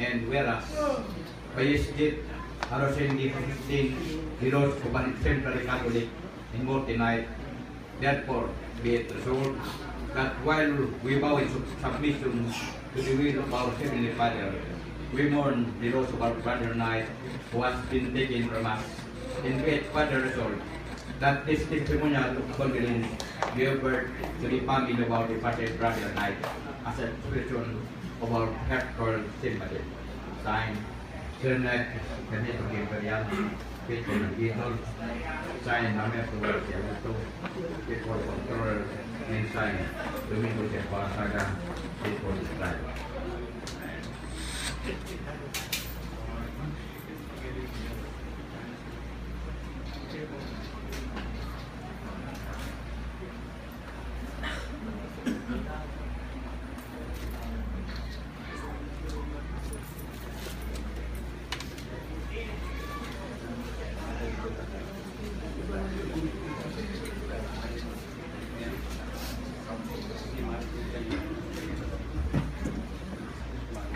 And whereas Payesjit Arosendi he rose upon exemplary Catholic in morte night, therefore be it resolved that while we bow in submission to the will of our Heavenly Father, we mourn the loss of our brother Knight who has been taken from us, and be it further resolved that this testimonial of condolence be offered to the family of our departed brother Knight as an expression of our heartfelt sympathy. Signed, Sir Knight Benito Gilberian, faithful and Gitol, signed Namer Tuwal Siaguto, faithful controller, and signed Domingo Siaguasaga, faithful driver.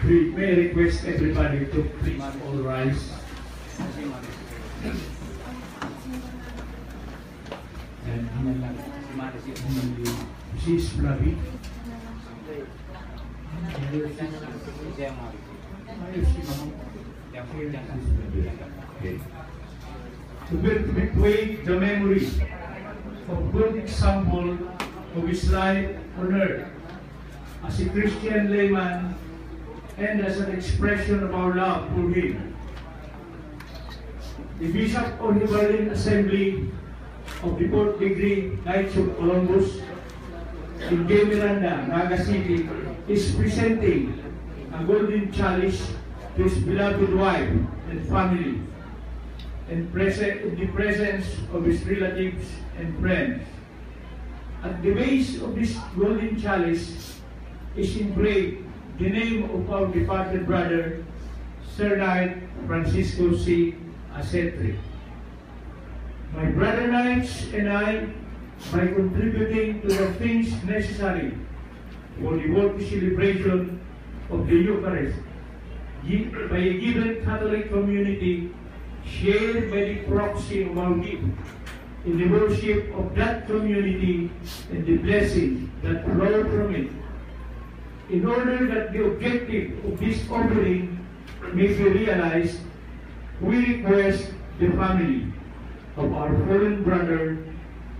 We may request everybody to please all rise. And Mrs. Flavi. To perpetuate the memory of good example of his life on earth as a Christian layman and as an expression of our love for him. The Bishop of the Berlin Assembly of the 4th degree Knights of Columbus in Gay Miranda, Naga City, is presenting a golden chalice to his beloved wife and family in the presence of his relatives and friends. At the base of this golden chalice is engraved the name of our departed brother, Sir Knight Francisco C. Asetri. My brother Knights and I, by contributing to the things necessary for the worthy celebration of the Eucharist, by a given Catholic community, shared by the proxy of our gift in the worship of that community and the blessings that flow from it. In order that the objective of this offering may be realized, we request the family of our fallen brother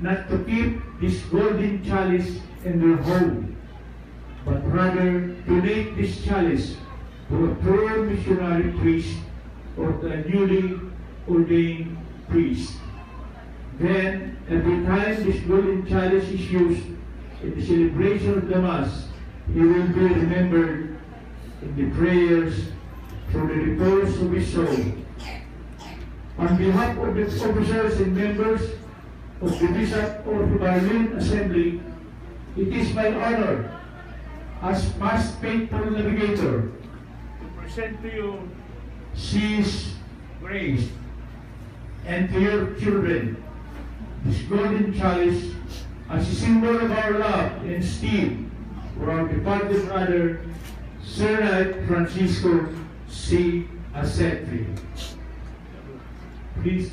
not to keep this golden chalice in their home, but rather donate this chalice to a true missionary priest or to a newly ordained priest. Then, every time this golden chalice is used in the celebration of the Mass, he will be remembered in the prayers for the repose of his soul. On behalf of the officers and members of the Bishop of the Berlin Assembly, it is my honor as past faithful navigator to present to you His grace and to your children this golden chalice as a symbol of our love and esteem for our departed brother, Sir Knight Francisco C. Asetri. Please.